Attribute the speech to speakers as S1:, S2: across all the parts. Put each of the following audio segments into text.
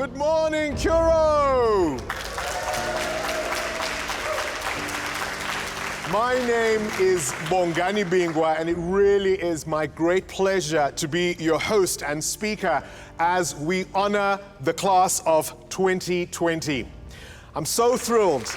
S1: Good morning, Curro! My name is Bongani Bingwa, and it really is my great pleasure to be your host and speaker as we honor the class of 2020. I'm so thrilled.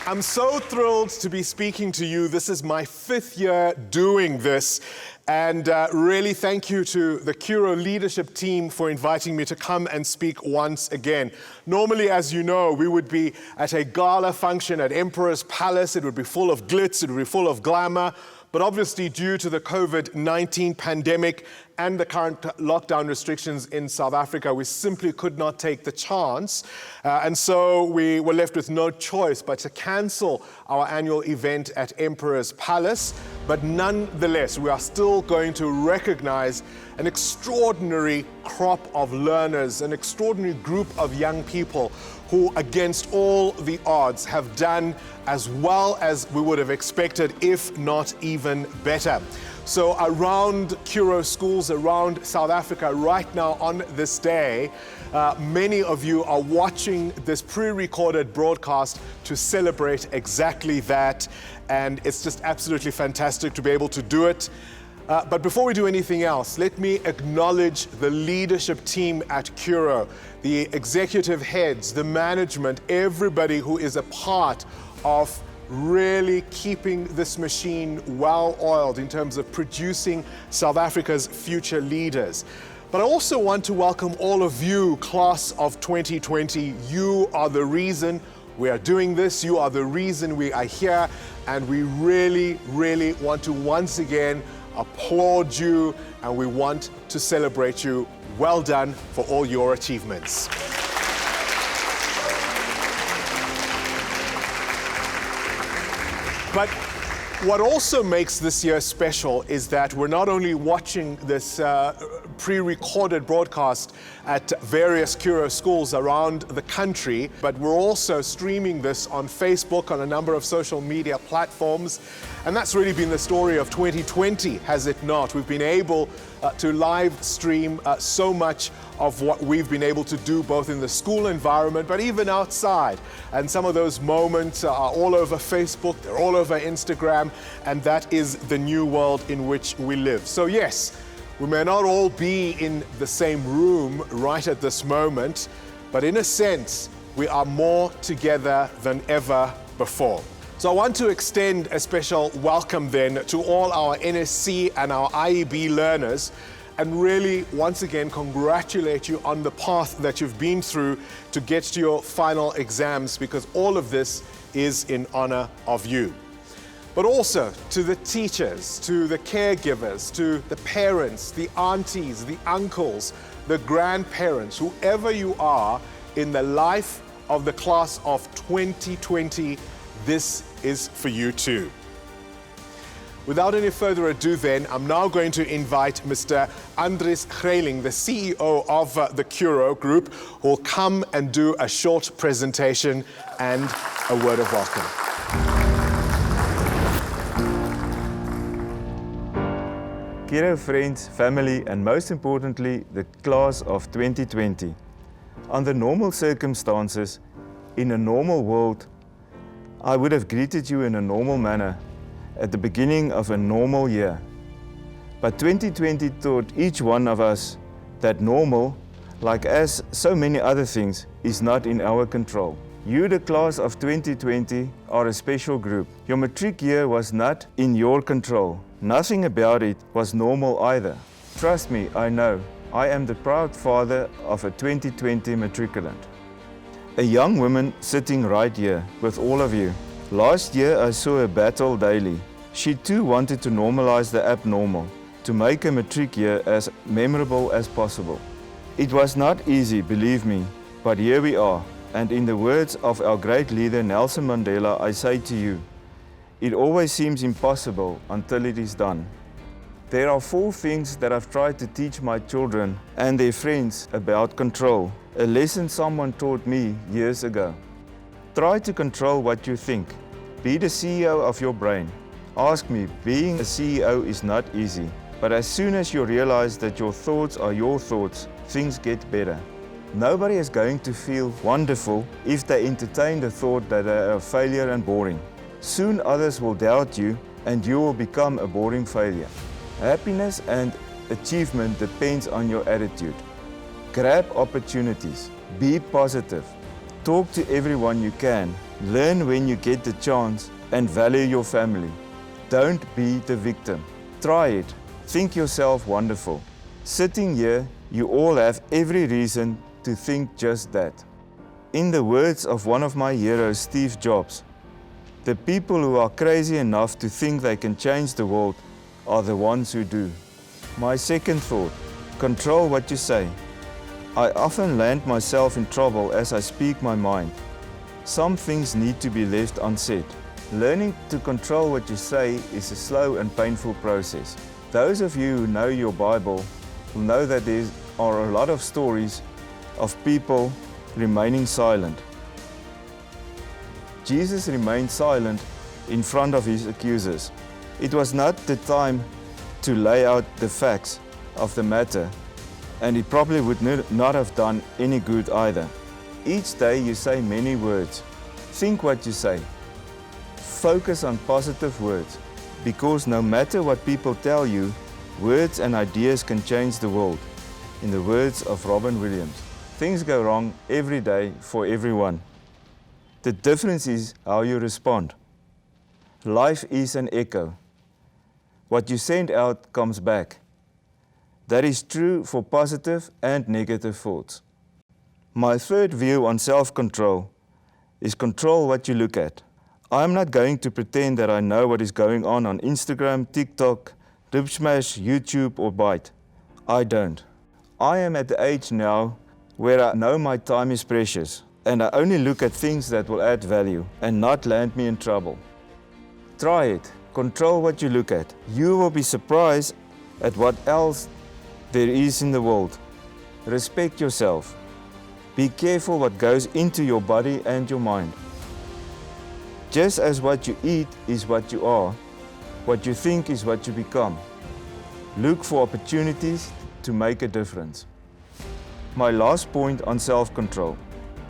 S1: I'm so thrilled to be speaking to you. This is my 5th year doing this. And really thank you to the Curro leadership team for inviting me to come and speak once again. Normally, as you know, we would be at a gala function at Emperor's Palace. It would be full of glitz, it would be full of glamour. But obviously, due to the COVID-19 pandemic and the current lockdown restrictions in South Africa, we simply could not take the chance. And so we were left with no choice but to cancel our annual event at Emperor's Palace. But nonetheless, we are still going to recognize an extraordinary crop of learners, an extraordinary group of young people who, against all the odds, have done as well as we would have expected, if not even better. So around Curro schools around South Africa right now on this day, many of you are watching this pre-recorded broadcast to celebrate exactly that. And it's just absolutely fantastic to be able to do it. But before we do anything else, let me acknowledge the leadership team at Curro, the executive heads, the management, everybody who is a part of really keeping this machine well-oiled in terms of producing South Africa's future leaders. But I also want to welcome all of you, class of 2020. You are the reason we are doing this. You are the reason we are here. And we really, really want to once again applaud you, and we want to celebrate you. Well done for all your achievements. But what also makes this year special is that we're not only watching this pre-recorded broadcast at various Curro schools around the country, but we're also streaming this on Facebook, on a number of social media platforms. And that's really been the story of 2020, has it not? We've been able to live stream so much of what we've been able to do both in the school environment, but even outside. And some of those moments are all over Facebook, they're all over Instagram, and that is the new world in which we live. So yes, we may not all be in the same room right at this moment, but in a sense, we are more together than ever before. So I want to extend a special welcome then to all our NSC and our IEB learners, and really once again congratulate you on the path that you've been through to get to your final exams, because all of this is in honor of you. But also to the teachers, to the caregivers, to the parents, the aunties, the uncles, the grandparents, whoever you are in the life of the class of 2020, this is for you too. Without any further ado then, I'm now going to invite Mr. Andries Greiling, the CEO of the Curro Group, who will come and do a short presentation and a word of welcome.
S2: Curro friends, family, and most importantly, the class of 2020. Under normal circumstances, in a normal world, I would have greeted you in a normal manner at the beginning of a normal year. But 2020 taught each one of us that normal, like as so many other things, is not in our control. You, the class of 2020, are a special group. Your matric year was not in your control. Nothing about it was normal either. Trust me, I know. I am the proud father of a 2020 matriculant. A young woman sitting right here with all of you. Last year I saw her battle daily. She too wanted to normalize the abnormal, to make a matric year as memorable as possible. It was not easy, believe me, but here we are. And in the words of our great leader Nelson Mandela, I say to you, it always seems impossible until it is done. There are 4 things that I've tried to teach my children and their friends about control, a lesson someone taught me years ago. Try to control what you think. Be the CEO of your brain. Ask me, being a CEO is not easy. But as soon as you realize that your thoughts are your thoughts, things get better. Nobody is going to feel wonderful if they entertain the thought that they are a failure and boring. Soon others will doubt you and you will become a boring failure. Happiness and achievement depends on your attitude. Grab opportunities. Be positive. Talk to everyone you can. Learn when you get the chance and value your family. Don't be the victim. Try it. Think yourself wonderful. Sitting here, you all have every reason to think just that. In the words of one of my heroes, Steve Jobs, the people who are crazy enough to think they can change the world are the ones who do. My second thought, control what you say. I often land myself in trouble as I speak my mind. Some things need to be left unsaid. Learning to control what you say is a slow and painful process. Those of you who know your Bible will know that there are a lot of stories of people remaining silent. Jesus remained silent in front of his accusers. It was not the time to lay out the facts of the matter, and it probably would not have done any good either. Each day you say many words. Think what you say. Focus on positive words, because no matter what people tell you, words and ideas can change the world. In the words of Robin Williams, things go wrong every day for everyone. The difference is how you respond. Life is an echo. What you send out comes back. That is true for positive and negative thoughts. My third view on self-control is control what you look at. I'm not going to pretend that I know what is going on Instagram, TikTok, Dipsmash, YouTube or Byte. I don't. I am at the age now where I know my time is precious and I only look at things that will add value and not land me in trouble. Try it. Control what you look at. You will be surprised at what else there is in the world. Respect yourself. Be careful what goes into your body and your mind. Just as what you eat is what you are, what you think is what you become. Look for opportunities to make a difference. My last point on self-control.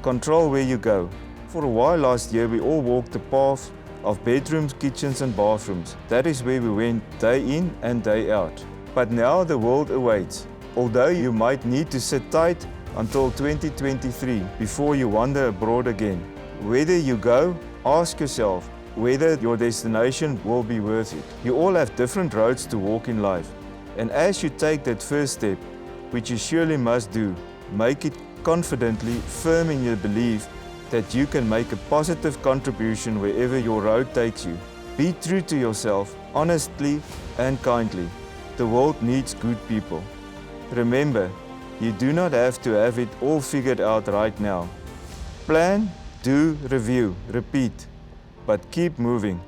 S2: Control where you go. For a while last year, we all walked the path of bedrooms, kitchens and bathrooms. That is where we went day in and day out. But now the world awaits. Although you might need to sit tight until 2023 before you wander abroad again. Whether you go, ask yourself whether your destination will be worth it. You all have different roads to walk in life. And as you take that first step, which you surely must do, make it confidently, firm in your belief that you can make a positive contribution wherever your road takes you. Be true to yourself, honestly and kindly. The world needs good people. Remember, you do not have to have it all figured out right now. Plan, do, review, repeat, but keep moving.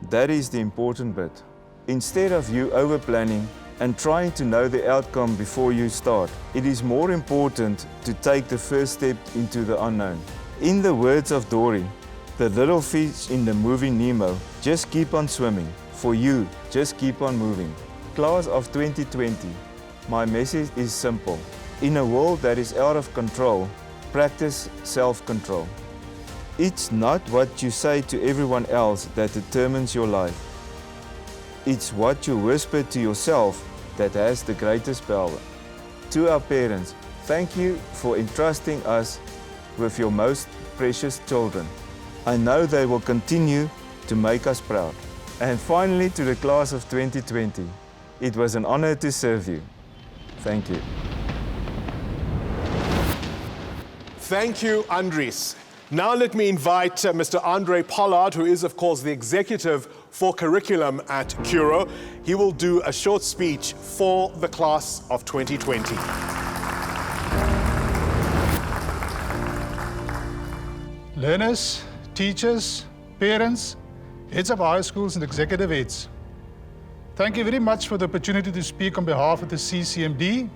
S2: That is the important bit. Instead of you over-planning and trying to know the outcome before you start, it is more important to take the first step into the unknown. In the words of Dory, the little fish in the movie Nemo, just keep on swimming. For you, just keep on moving. Class of 2020, my message is simple. In a world that is out of control, practice self-control. It's not what you say to everyone else that determines your life. It's what you whisper to yourself that has the greatest power. To our parents, thank you for entrusting us with your most precious children. I know they will continue to make us proud. And finally, to the class of 2020, it was an honor to serve you. Thank you.
S1: Thank you, Andries. Now let me invite Mr. Andre Pollard, who is, of course, the executive for curriculum at Curro. He will do a short speech for the class of 2020.
S3: Learners, teachers, parents, heads of high schools and executive heads, thank you very much for the opportunity to speak on behalf of the CCMD,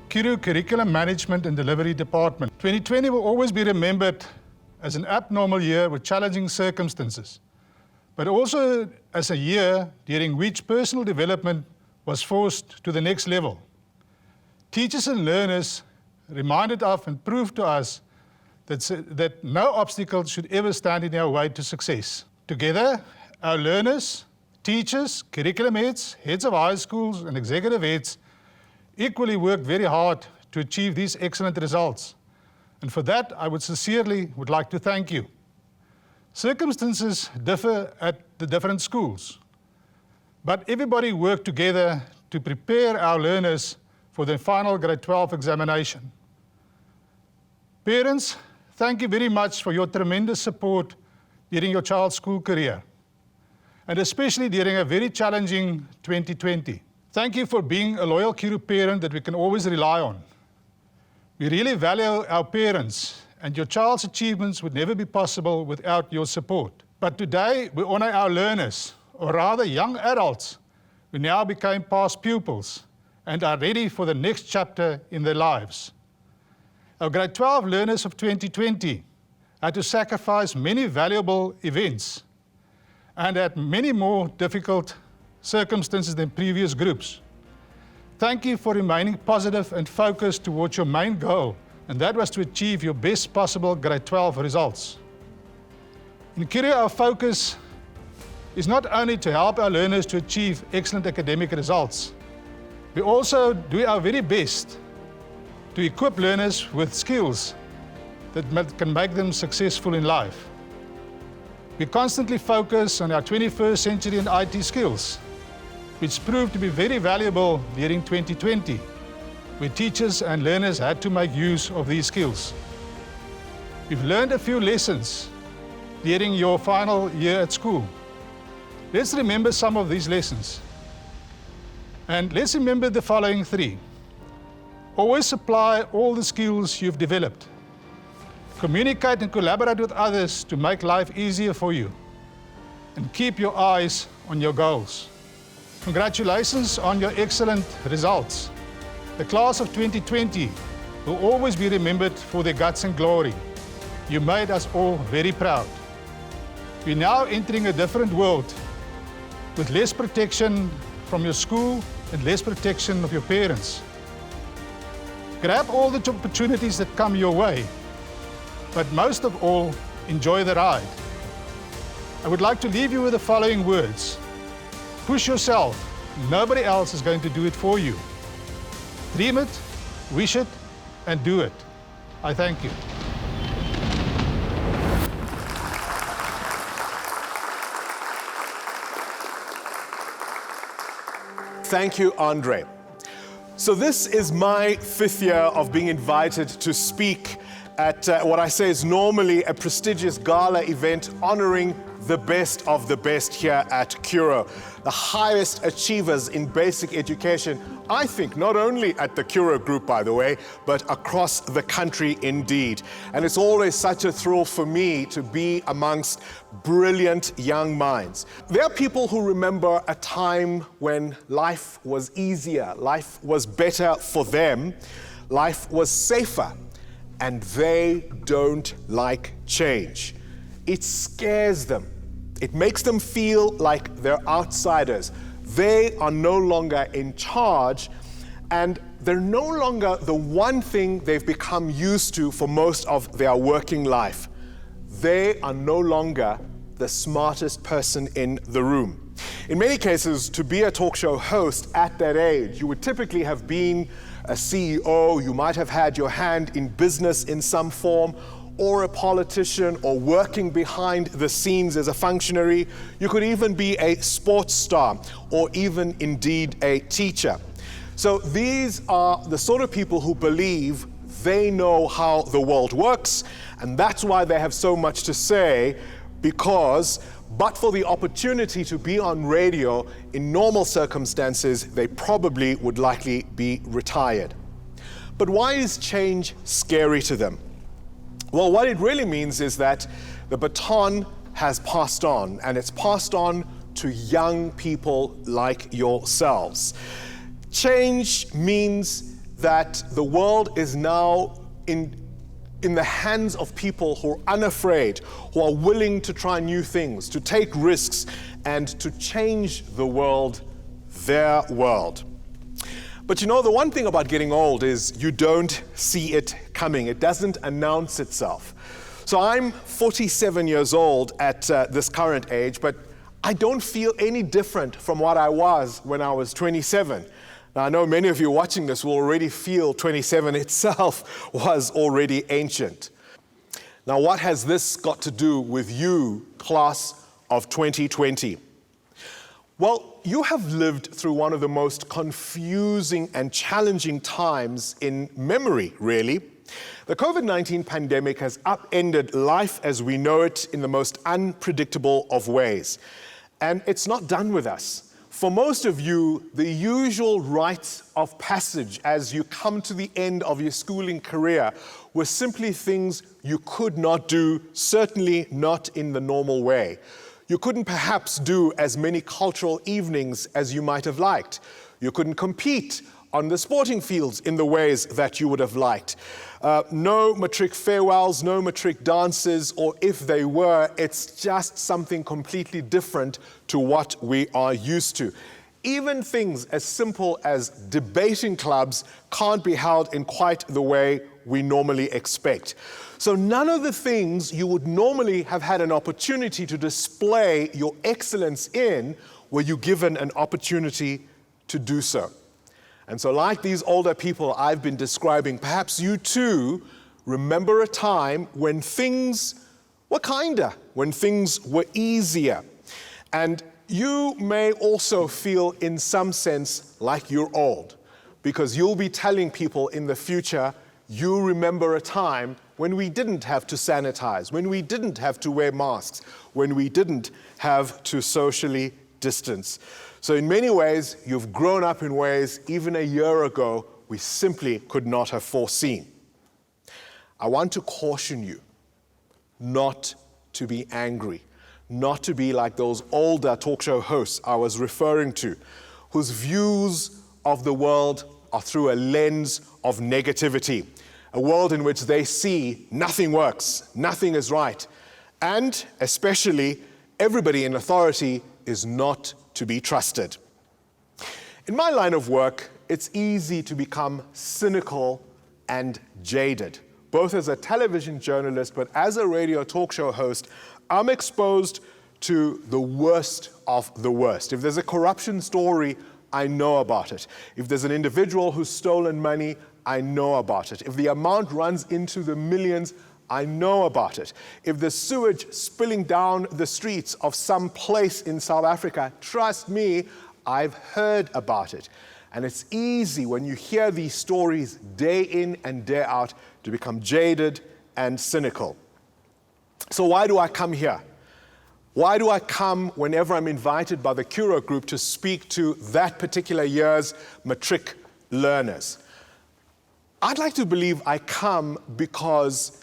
S3: Curro Curriculum Management and Delivery Department. 2020 will always be remembered as an abnormal year with challenging circumstances, but also as a year during which personal development was forced to the next level. Teachers and learners reminded of and proved to us that no obstacle should ever stand in our way to success. Together, our learners, teachers, curriculum heads, heads of high schools, and executive heads equally worked very hard to achieve these excellent results. And for that, I would sincerely like to thank you. Circumstances differ at the different schools, but everybody worked together to prepare our learners for the final grade 12 examination. Parents, thank you very much for your tremendous support during your child's school career, and especially during a very challenging 2020. Thank you for being a loyal Curro parent that we can always rely on. We really value our parents, and your child's achievements would never be possible without your support. But today, we honor our learners, or rather young adults, who now became past pupils and are ready for the next chapter in their lives. Our grade 12 learners of 2020 had to sacrifice many valuable events and had many more difficult circumstances than previous groups. Thank you for remaining positive and focused towards your main goal, and that was to achieve your best possible grade 12 results. In Curro, our focus is not only to help our learners to achieve excellent academic results, we also do our very best to equip learners with skills that can make them successful in life. We constantly focus on our 21st century and IT skills, which proved to be very valuable during 2020, where teachers and learners had to make use of these skills. We've learned a few lessons during your final year at school. Let's remember some of these lessons. And let's remember the following three. Always apply all the skills you've developed. Communicate and collaborate with others to make life easier for you. And keep your eyes on your goals. Congratulations on your excellent results. The class of 2020 will always be remembered for their guts and glory. You made us all very proud. We're now entering a different world with less protection from your school and less protection of your parents. Grab all the opportunities that come your way, but most of all, enjoy the ride. I would like to leave you with the following words. Push yourself. Nobody else is going to do it for you. Dream it, wish it, and do it. I thank you.
S1: Thank you, Andre. So this is my 5th year of being invited to speak at what I say is normally a prestigious gala event honoring the best of the best here at Curro, the highest achievers in basic education, I think not only at the Curro group, by the way, but across the country indeed. And it's always such a thrill for me to be amongst brilliant young minds. There are people who remember a time when life was easier, life was better for them, life was safer, and they don't like change. It scares them. It makes them feel like they're outsiders. They are no longer in charge, and they're no longer the one thing they've become used to for most of their working life. They are no longer the smartest person in the room. In many cases, to be a talk show host at that age, you would typically have been a CEO, you might have had your hand in business in some form, or a politician, or working behind the scenes as a functionary. You could even be a sports star, or even indeed a teacher. So these are the sort of people who believe they know how the world works, and that's why they have so much to say, because but for the opportunity to be on radio in normal circumstances, they probably would likely be retired. But why is change scary to them? Well, what it really means is that the baton has passed on, and it's passed on to young people like yourselves. Change means that the world is now in the hands of people who are unafraid, who are willing to try new things, to take risks, and to change the world their world. But you know, the one thing about getting old is you don't see it coming. It doesn't announce itself. So I'm 47 years old at this current age, but I don't feel any different from what I was when I was 27. Now, I know many of you watching this will already feel 27 itself was already ancient. Now, what has this got to do with you, class of 2020? Well, you have lived through one of the most confusing and challenging times in memory, really. The COVID-19 pandemic has upended life as we know it in the most unpredictable of ways. And it's not done with us. For most of you, the usual rites of passage as you come to the end of your schooling career were simply things you could not do, certainly not in the normal way. You couldn't perhaps do as many cultural evenings as you might have liked. You couldn't compete on the sporting fields in the ways that you would have liked. No Matric farewells, no Matric dances, or if they were, it's just something completely different to what we are used to. Even things as simple as debating clubs can't be held in quite the way we normally expect. So none of the things you would normally have had an opportunity to display your excellence in were you given an opportunity to do so. And so like these older people I've been describing, perhaps you too remember a time when things were kinder, when things were easier. And you may also feel in some sense like you're old, because you'll be telling people in the future, you remember a time when we didn't have to sanitize, when we didn't have to wear masks, when we didn't have to socially distance. So in many ways, you've grown up in ways even a year ago we simply could not have foreseen. I want to caution you not to be angry, not to be like those older talk show hosts I was referring to, whose views of the world are through a lens of negativity, a world in which they see nothing works, nothing is right, and especially everybody in authority is not to be trusted. In my line of work, it's easy to become cynical and jaded, both as a television journalist, but as a radio talk show host, I'm exposed to the worst of the worst. If there's a corruption story, I know about it. If there's an individual who's stolen money, I know about it. If the amount runs into the millions, I know about it. If there's sewage spilling down the streets of some place in South Africa, trust me, I've heard about it. And it's easy when you hear these stories day in and day out to become jaded and cynical. So why do I come here? Why do I come whenever I'm invited by the Curro group to speak to that particular year's Matric learners? I'd like to believe I come because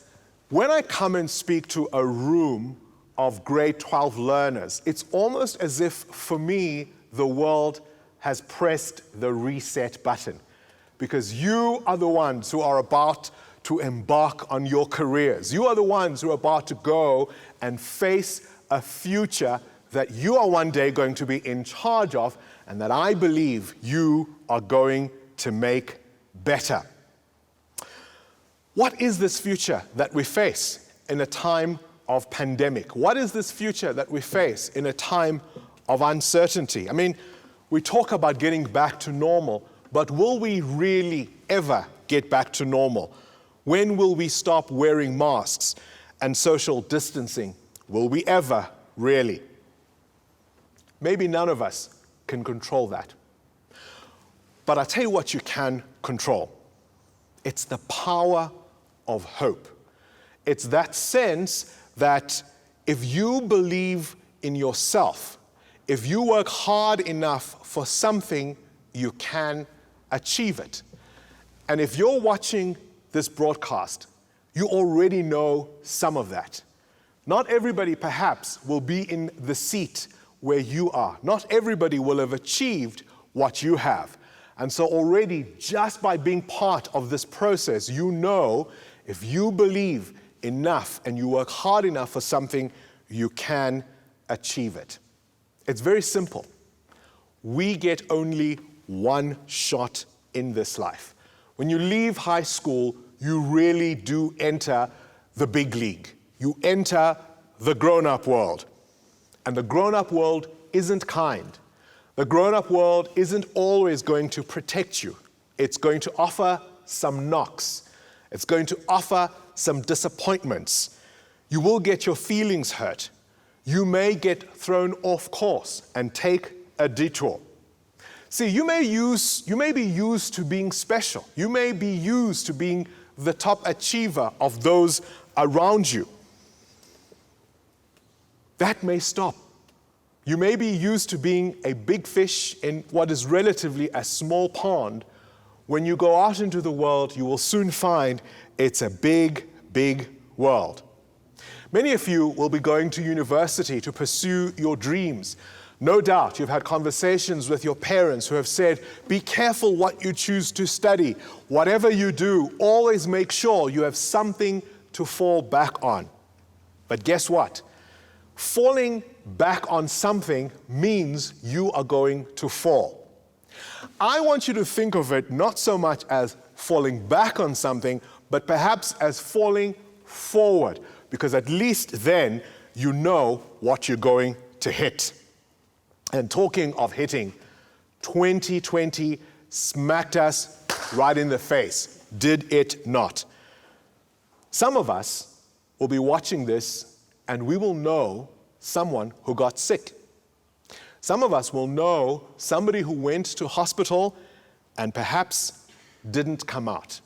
S1: when I come and speak to a room of grade 12 learners, it's almost as if, for me, the world has pressed the reset button. Because you are the ones who are about to embark on your careers. You are the ones who are about to go and face a future that you are one day going to be in charge of, and that I believe you are going to make better. What is this future that we face in a time of pandemic? What is this future that we face in a time of uncertainty? I mean, we talk about getting back to normal, but will we really ever get back to normal? When will we stop wearing masks and social distancing? Will we ever really? Maybe none of us can control that. But I'll tell you what you can control. It's the power of hope. It's that sense that if you believe in yourself, if you work hard enough for something, you can achieve it. And if you're watching this broadcast, you already know some of that. Not everybody, perhaps, will be in the seat where you are. Not everybody will have achieved what you have. And so already, just by being part of this process, you know if you believe enough and you work hard enough for something, you can achieve it. It's very simple. we get only one shot in this life. When you leave high school, you really do enter the big league. You enter the grown-up world. And the grown-up world isn't kind. The grown-up world isn't always going to protect you. It's going to offer some knocks. It's going to offer some disappointments. You will get your feelings hurt. You may get thrown off course and take a detour. See, you may be used to being special. You may be used to being the top achiever of those around you. That may stop. You may be used to being a big fish in what is relatively a small pond. When you go out into the world, you will soon find it's a big, big world. Many of you will be going to university to pursue your dreams. No doubt you've had conversations with your parents who have said, be careful what you choose to study. Whatever you do, always make sure you have something to fall back on. But guess what? Falling back on something means you are going to fall. I want you to think of it not so much as falling back on something, but perhaps as falling forward, because at least then you know what you're going to hit. And talking of hitting, 2020 smacked us right in the face, did it not? Some of us will be watching this and we will know someone who got sick. Some of us will know somebody who went to hospital and perhaps didn't come out.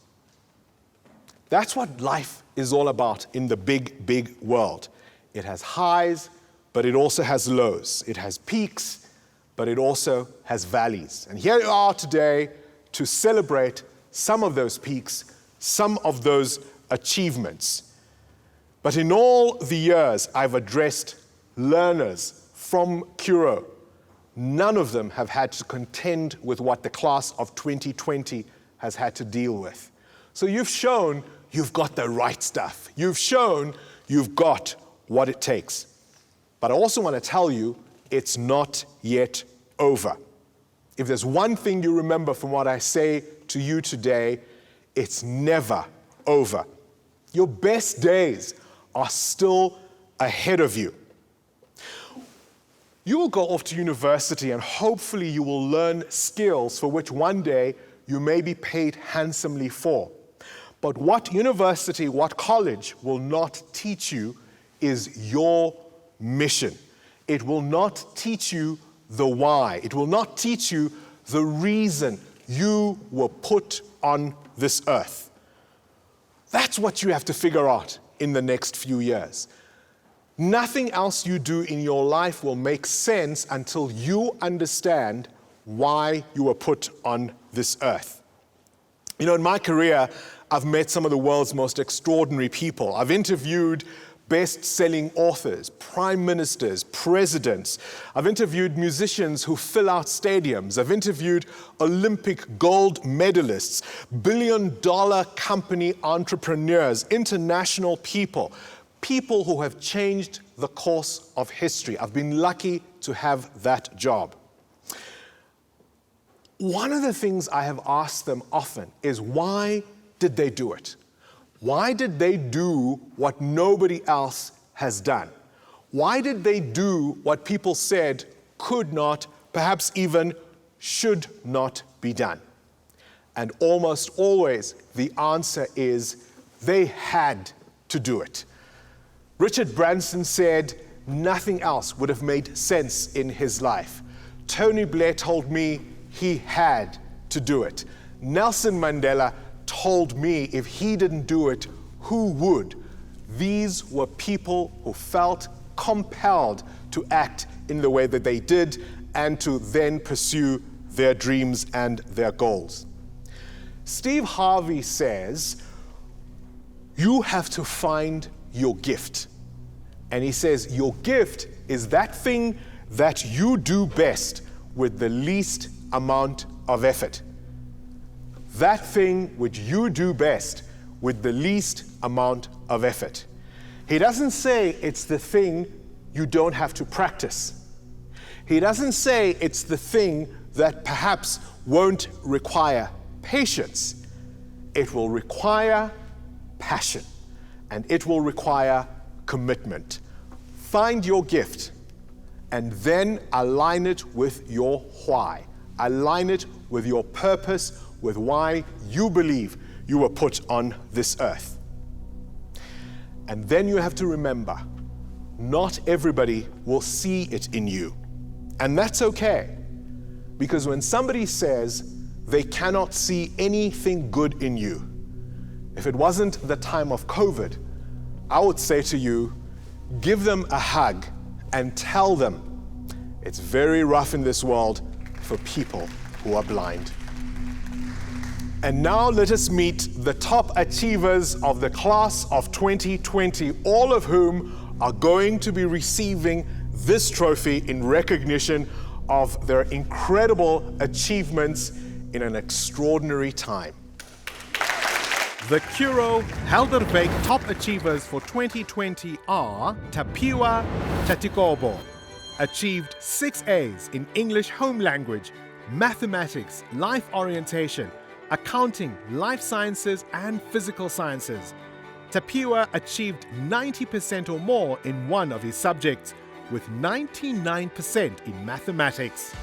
S1: That's what life is all about in the big, big world. It has highs, but it also has lows. It has peaks, but it also has valleys. And here we are today to celebrate some of those peaks, some of those achievements. But in all the years I've addressed learners from Curro, none of them have had to contend with what the class of 2020 has had to deal with. So you've shown you've got the right stuff. You've shown you've got what it takes. But I also want to tell you, it's not yet over. If there's one thing you remember from what I say to you today, it's never over. Your best days are still ahead of you. You will go off to university and hopefully you will learn skills for which one day you may be paid handsomely for. But what university, what college will not teach you is your mission. It will not teach you the why. It will not teach you the reason you were put on this earth. That's what you have to figure out in the next few years. Nothing else you do in your life will make sense until you understand why you were put on this earth. You know, in my career, I've met some of the world's most extraordinary people. I've interviewed best-selling authors, prime ministers, presidents. I've interviewed musicians who fill out stadiums. I've interviewed Olympic gold medalists, billion-dollar company entrepreneurs, international people, people who have changed the course of history. I've been lucky to have that job. One of the things I have asked them often is, why did they do it? Why did they do what nobody else has done? Why did they do what people said could not, perhaps even should not be done? And almost always the answer is they had to do it. Richard Branson said nothing else would have made sense in his life. Tony Blair told me he had to do it. Nelson Mandela told me if he didn't do it, who would? These were people who felt compelled to act in the way that they did and to then pursue their dreams and their goals. Steve Harvey says, you have to find your gift. And he says, your gift is that thing that you do best with the least amount of effort. That thing which you do best with the least amount of effort. He doesn't say it's the thing you don't have to practice. He doesn't say it's the thing that perhaps won't require patience. It will require passion, and it will require commitment. Find your gift and then align it with your why. Align it with your purpose, with why you believe you were put on this earth. And then you have to remember, not everybody will see it in you. And that's okay. Because when somebody says they cannot see anything good in you, if it wasn't the time of COVID, I would say to you, give them a hug and tell them it's very rough in this world for people who are blind. And now let us meet the top achievers of the class of 2020, all of whom are going to be receiving this trophy in recognition of their incredible achievements in an extraordinary time.
S4: The Curro Helderwyk Top Achievers for 2020 are Tapiwa Tatikobo, achieved 6 A's in English Home Language, Mathematics, Life Orientation, Accounting, Life Sciences and Physical Sciences. Tapiwa achieved 90% or more in one of his subjects, with 99% in mathematics.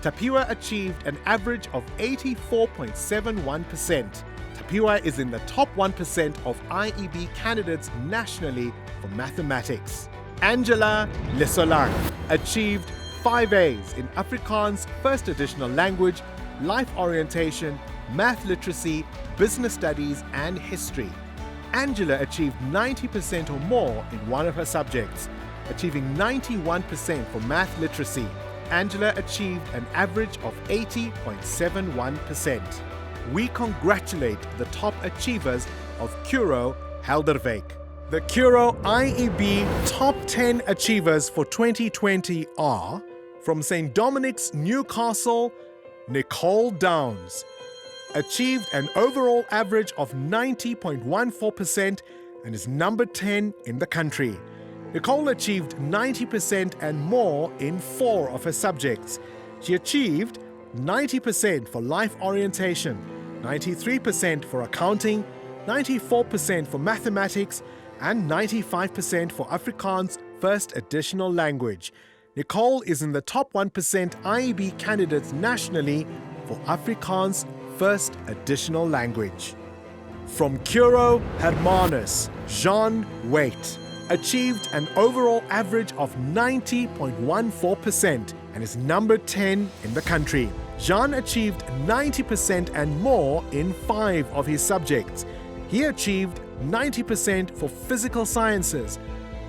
S4: Tapiwa achieved an average of 84.71%. Tapiwa is in the top 1% of IEB candidates nationally for mathematics. Angela Lesolang achieved 5 A's in Afrikaans First Additional Language, Life Orientation, Math Literacy, Business Studies and History. Angela achieved 90% or more in one of her subjects, achieving 91% for Math Literacy. Angela achieved an average of 80.71%. We congratulate the top achievers of Curro Helderwyk. The Curro IEB Top 10 Achievers for 2020 are from St. Dominic's, Newcastle, Nicole Downs. Achieved an overall average of 90.14% and is number 10 in the country. Nicole achieved 90% and more in 4 of her subjects. She achieved 90% for Life Orientation, 93% for Accounting, 94% for Mathematics, and 95% for Afrikaans First Additional Language. Nicole is in the top 1% IEB candidates nationally for Afrikaans First Additional Language. From Curro Hermanus, Jean Waite achieved an overall average of 90.14% and is number 10 in the country. Jean achieved 90% and more in 5 of his subjects. He achieved 90% for Physical Sciences,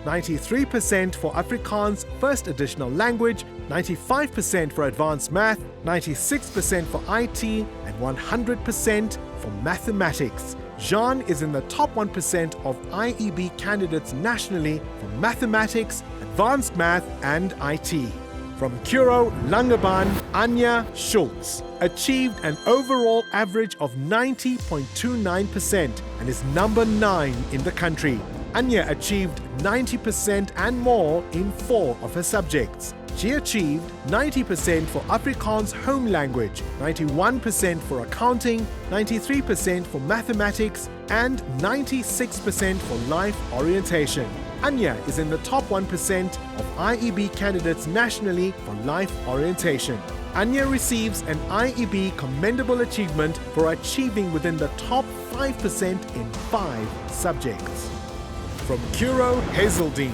S4: 93% for Afrikaans First Additional Language, 95% for Advanced Math, 96% for IT, and 100% for Mathematics. Jean is in the top 1% of IEB candidates nationally for Mathematics, Advanced Math, and IT. From Curro Langebaan, Anya Schultz achieved an overall average of 90.29% and is number 9 in the country. Anya achieved 90% and more in 4 of her subjects. She achieved 90% for Afrikaans Home Language, 91% for Accounting, 93% for Mathematics, and 96% for Life Orientation. Anya is in the top 1% of IEB candidates nationally for Life Orientation. Anya receives an IEB Commendable Achievement for achieving within the top 5% in 5 subjects. From Curro Hazeldean,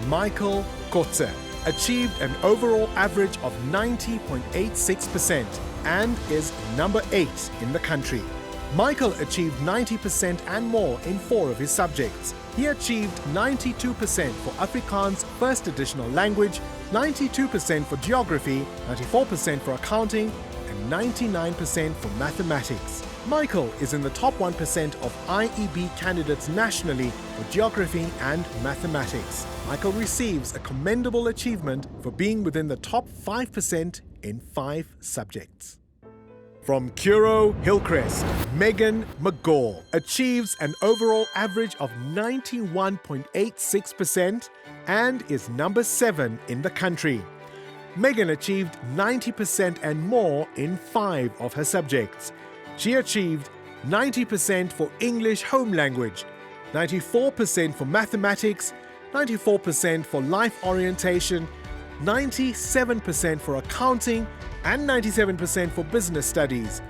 S4: Michael Kotze achieved an overall average of 90.86% and is number 8 in the country. Michael achieved 90% and more in 4 of his subjects. He achieved 92% for Afrikaans First Additional Language, 92% for Geography, 94% for Accounting, and 99% for Mathematics. Michael is in the top 1% of IEB candidates nationally for Geography and Mathematics. Michael receives a commendable achievement for being within the top 5% in 5 subjects. From Curro Hillcrest, Megan McGaw achieves an overall average of 91.86% and is number 7 in the country. Megan achieved 90% and more in 5 of her subjects. She achieved 90% for English home language, 94% for mathematics, 94% for life orientation, 97% for accounting, and 97% for business studies.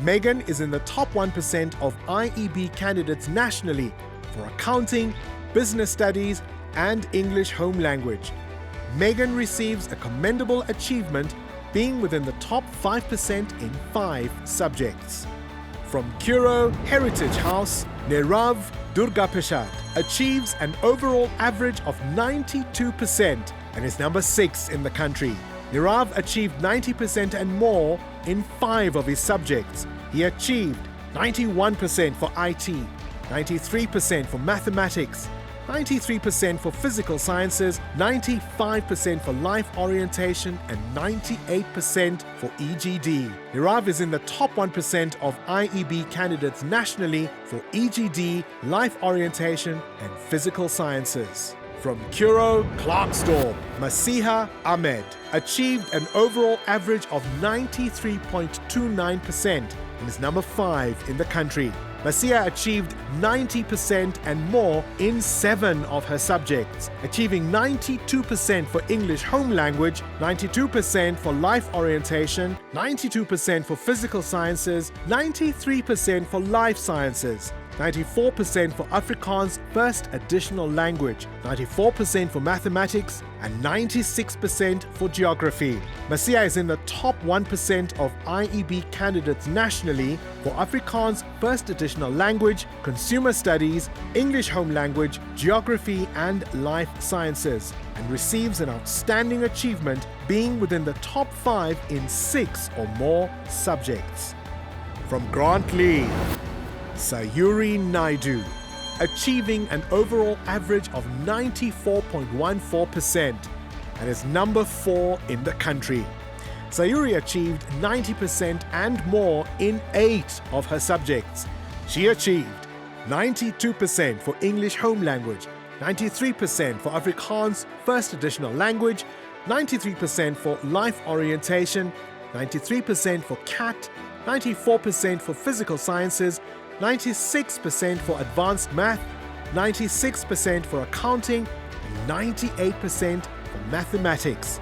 S4: Megan is in the top 1% of IEB candidates nationally for accounting, business studies, and English home language. Megan receives a commendable achievement, being within the top 5% in 5 subjects. From Curro Heritage House, Nirav Durgapeshad achieves an overall average of 92% and is number 6 in the country. Nirav achieved 90% and more in 5 of his subjects. He achieved 91% for IT, 93% for mathematics, 93% for physical sciences, 95% for life orientation, and 98% for EGD. Nirav is in the top 1% of IEB candidates nationally for EGD, life orientation, and physical sciences. From Curro, Clarksdorp, Masiha Ahmed achieved an overall average of 93.29% and is number 5 in the country. Masiha achieved 90% and more in 7 of her subjects, achieving 92% for English home language, 92% for life orientation, 92% for physical sciences, 93% for life sciences, 94% for Afrikaans first additional language, 94% for mathematics, and 96% for geography. Masiha is in the top 1% of IEB candidates nationally for Afrikaans first additional language, consumer studies, English home language, geography, and life sciences, and receives an outstanding achievement, being within the top 5 in 6 or more subjects. From Grant Lee, Sayuri Naidu, achieving an overall average of 94.14% and is number 4 in the country. Sayuri achieved 90% and more in 8 of her subjects. She achieved 92% for English home language, 93% for Afrikaans first additional language, 93% for life orientation, 93% for CAT, 94% for physical sciences, 96% for advanced math, 96% for accounting, and 98% for mathematics.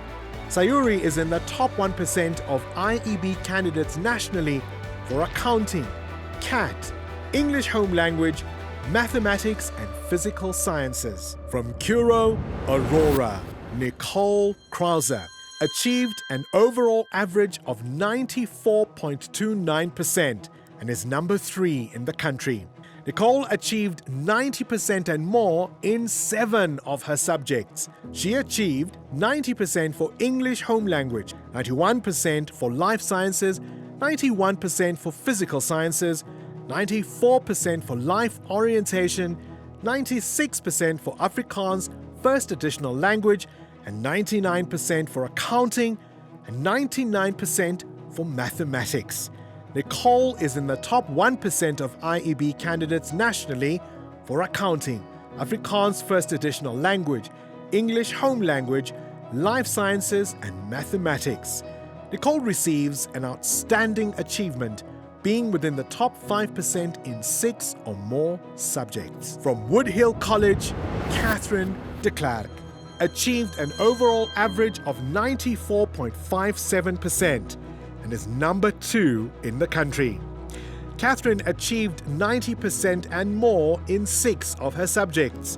S4: Sayuri is in the top 1% of IEB candidates nationally for accounting, CAT, English home language, mathematics, and physical sciences. From Curro, Aurora, Nicole Krauser achieved an overall average of 94.29% and is number 3 in the country. Nicole achieved 90% and more in 7 of her subjects. She achieved 90% for English home language, 91% for life sciences, 91% for physical sciences, 94% for life orientation, 96% for Afrikaans first additional language, and 99% for accounting, and 99% for mathematics. Nicole is in the top 1% of IEB candidates nationally for accounting, Afrikaans first additional language, English home language, life sciences, and mathematics. Nicole receives an outstanding achievement, being within the top 5% in 6 or more subjects. From Woodhill College, Catherine de Klerk achieved an overall average of 94.57% and is number 2 in the country. Catherine achieved 90% and more in 6 of her subjects,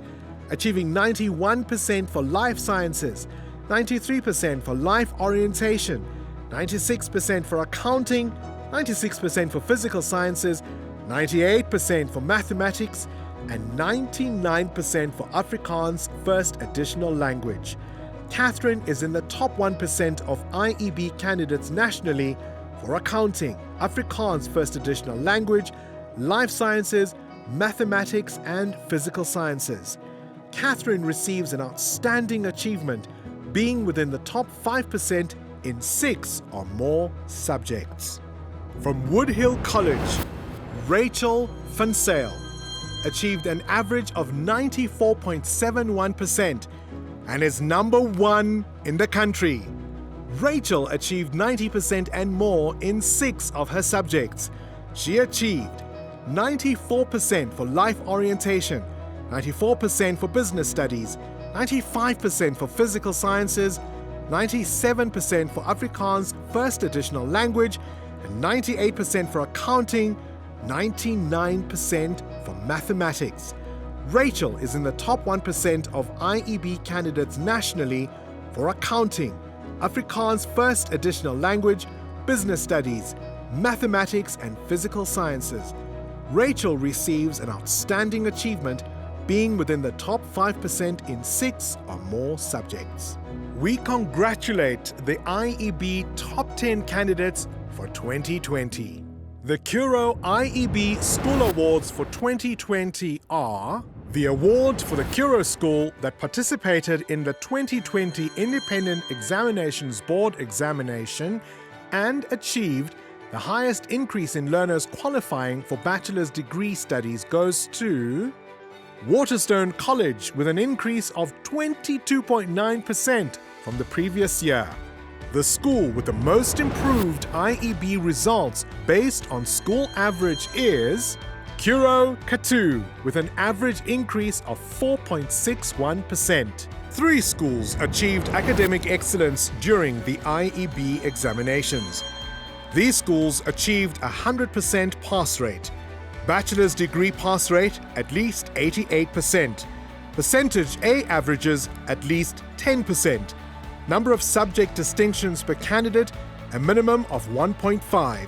S4: achieving 91% for life sciences, 93% for life orientation, 96% for accounting, 96% for physical sciences, 98% for mathematics, and 99% for Afrikaans first additional language. Catherine is in the top 1% of IEB candidates nationally for accounting, Afrikaans first additional language, life sciences, mathematics, and physical sciences. Catherine receives an outstanding achievement, being within the top 5% in 6 or more subjects. From Woodhill College, Rachel van Zyl achieved an average of 94.71% and is number 1 in the country. Rachel achieved 90% and more in 6 of her subjects. She achieved 94% for life orientation, 94% for business studies, 95% for physical sciences, 97% for Afrikaans first additional language, and 98% for accounting, 99% for mathematics. Rachel is in the top 1% of IEB candidates nationally for accounting, Afrikaans first additional language, business studies, mathematics, and physical sciences. Rachel receives an outstanding achievement, being within the top 5% in 6 or more subjects. We congratulate the IEB top 10 candidates for 2020. The Curro IEB School Awards for 2020 are the award for the Curro School that participated in the 2020 Independent Examinations Board examination and achieved the highest increase in learners qualifying for bachelor's degree studies goes to Waterstone College with an increase of 22.9% from the previous year. The school with the most improved IEB results based on school average is Curro Katu with an average increase of 4.61%. 3 schools achieved academic excellence during the IEB examinations. These schools achieved 100% pass rate. Bachelor's degree pass rate at least 88%. Percentage A averages at least 10%. Number of subject distinctions per candidate, a minimum of 1.5.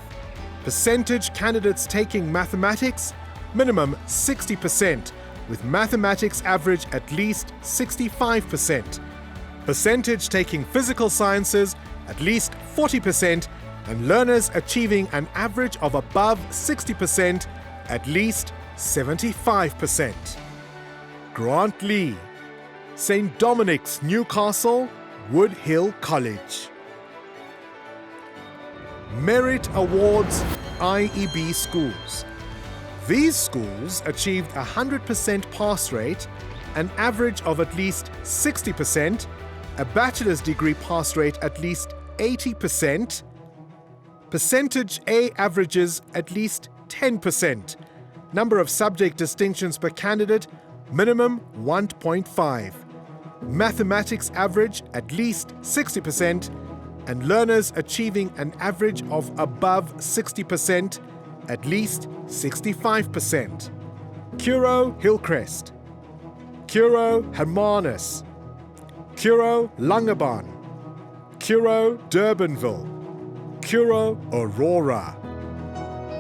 S4: Percentage candidates taking mathematics, minimum 60%, with mathematics average at least 65%. Percentage taking physical sciences, at least 40%, and learners achieving an average of above 60%, at least 75%. Grant Lee, St. Dominic's, Newcastle, Woodhill College. Merit Awards IEB schools. These schools achieved 100% pass rate, an average of at least 60%, a bachelor's degree pass rate at least 80%, percentage A averages at least 10%, number of subject distinctions per candidate, minimum 1.5. Mathematics average at least 60%, and learners achieving an average of above 60%, at least 65%. Curro Hillcrest, Curro Hermanus, Curro Langebaan, Curro Durbanville, Curro Aurora.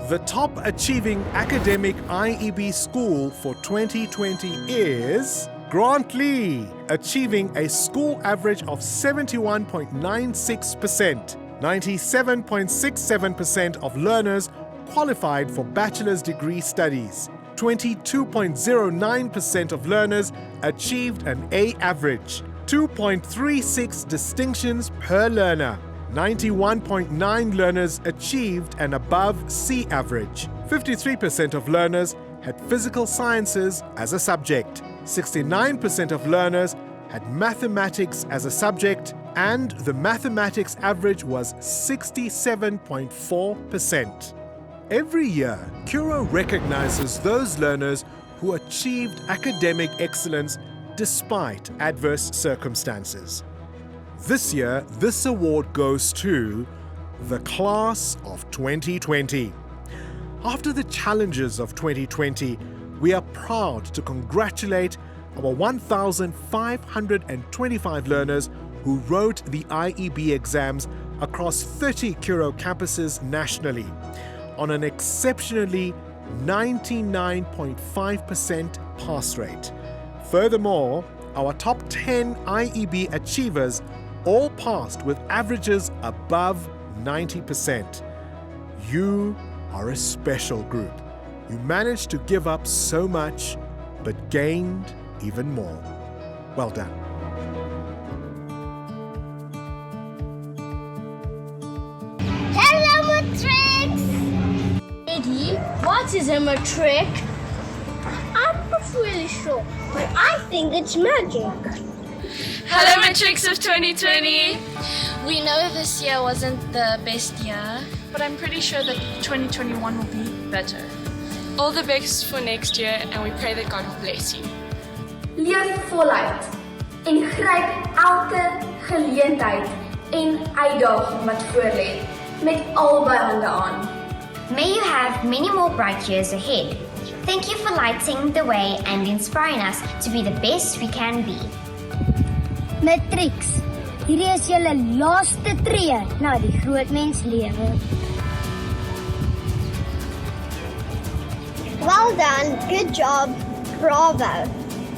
S4: The top achieving academic IEB school for 2020 is Grant Lee, achieving a school average of 71.96%. 97.67% of learners qualified for bachelor's degree studies. 22.09% of learners achieved an A average. 2.36 distinctions per learner. 91.9 learners achieved an above C average. 53% of learners had physical sciences as a subject. 69% of learners had mathematics as a subject, and the mathematics average was 67.4%. Every year, Curro recognizes those learners who achieved academic excellence despite adverse circumstances. This year, this award goes to the class of 2020. After the challenges of 2020, we are proud to congratulate our 1,525 learners who wrote the IEB exams across 30 Curro campuses nationally on an exceptionally 99.5% pass rate. Furthermore, our top 10 IEB achievers all passed with averages above 90%. You are a special group. You managed to give up so much, but gained even more. Well done.
S5: Hello, Matric! Eddie, what is a Matric? I'm not really sure, but I think it's magic.
S6: Hello, Matrics of 2020. We know this year wasn't the best year,
S7: but I'm pretty sure that 2021 will be better. All the best for next year, and we pray that God will bless you.
S8: Leef voluit en gryp elke geleentheid en uitdaging wat voorlê met albei hande aan.
S9: May you have many more bright years ahead. Thank you for lighting the way and inspiring us to be the best we can be.
S5: Matric, hierdie is julle laaste tree na die groot mens lewe. Well done, good job, bravo.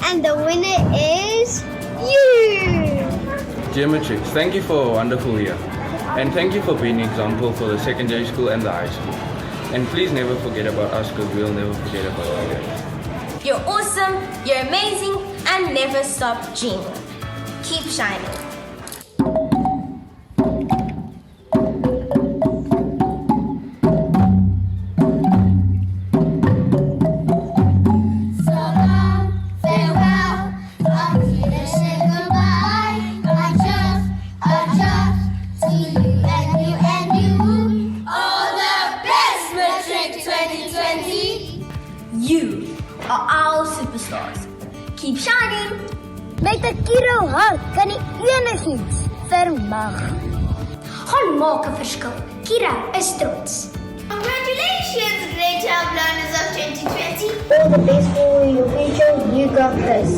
S5: And the winner is you!
S10: Dear Matric, thank you for a wonderful year. And thank you for being an example for the secondary school and the high school. And please never forget about us, because we'll never forget about you guys.
S9: You're awesome, you're amazing, and never stop dreaming. Keep shining.
S8: You are our superstars. Keep shining.
S5: Met 'n Curro hart kan jy enigiets vermag.
S8: Gaan maak 'n verskil. Curro is trots.
S5: Congratulations, great job learners of 2020. All the best for your future. You got this.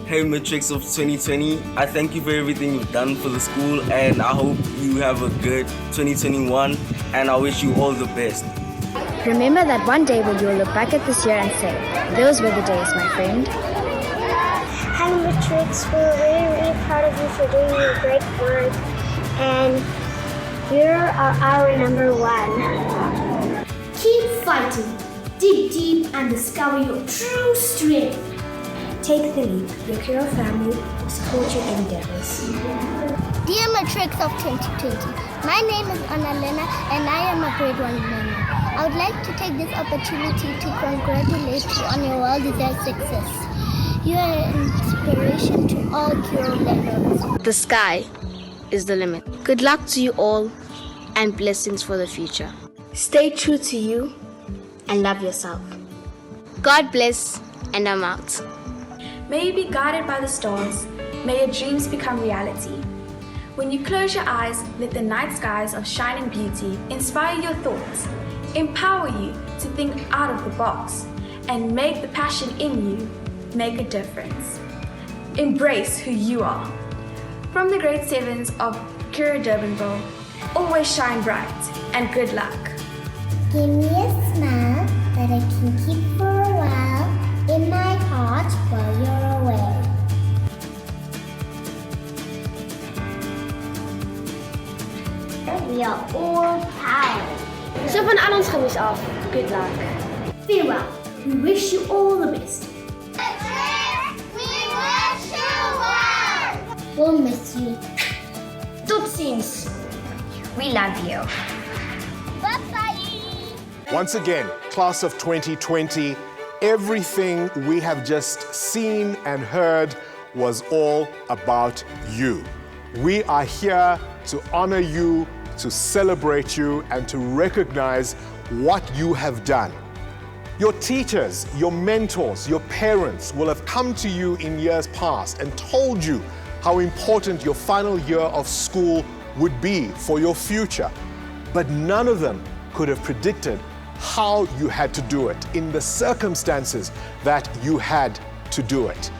S11: Hey Matrics of 2020, I thank you for everything you've done for the school, and I hope you have a good 2021, and I wish you all the best.
S12: Remember that one day when you'll look back at this year and say, those were the days, my friend.
S5: Hi, Matrix. We're really, really proud of you for doing your great work. And you are our #1.
S8: Keep fighting. Dig deep and discover your true strength.
S5: Take the leap. Your Curro family will support your endeavors.
S13: Dear Matrix of 2020, my name is Annalena and I am a grade 1 learner. I would like to take this opportunity to congratulate you on your well-deserved success. You are an inspiration to all Curro learners.
S12: The sky is the limit. Good luck to you all and blessings for the future.
S8: Stay true to you and love yourself.
S12: God bless, and I'm out.
S8: May you be guided by the stars. May your dreams become reality. When you close your eyes, let the night skies of shining beauty inspire your thoughts, empower you to think out of the box, and make the passion in you make a difference. Embrace who you are. From the grade 7s of Curro Durbanville, always shine bright and good luck.
S13: Give me a smile that I can keep for a while in my heart while you're away. We are all proud.
S8: So van al ons gaan af. Good luck. Farewell. We wish you all the best.
S13: We wish you well.
S8: We'll miss you. Tot ziens.
S9: We love you.
S13: Bye-bye.
S1: Once again, class of 2020, everything we have just seen and heard was all about you. We are here to honor you, to celebrate you, and to recognize what you have done. Your teachers, your mentors, your parents will have come to you in years past and told you how important your final year of school would be for your future. But none of them could have predicted how you had to do it in the circumstances that you had to do it.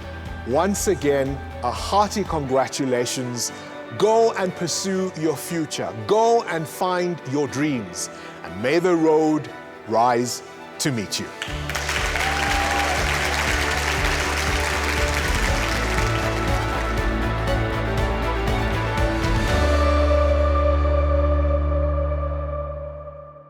S1: Once again, a hearty congratulations. Go and pursue your future. Go and find your dreams. And may the road rise to meet you.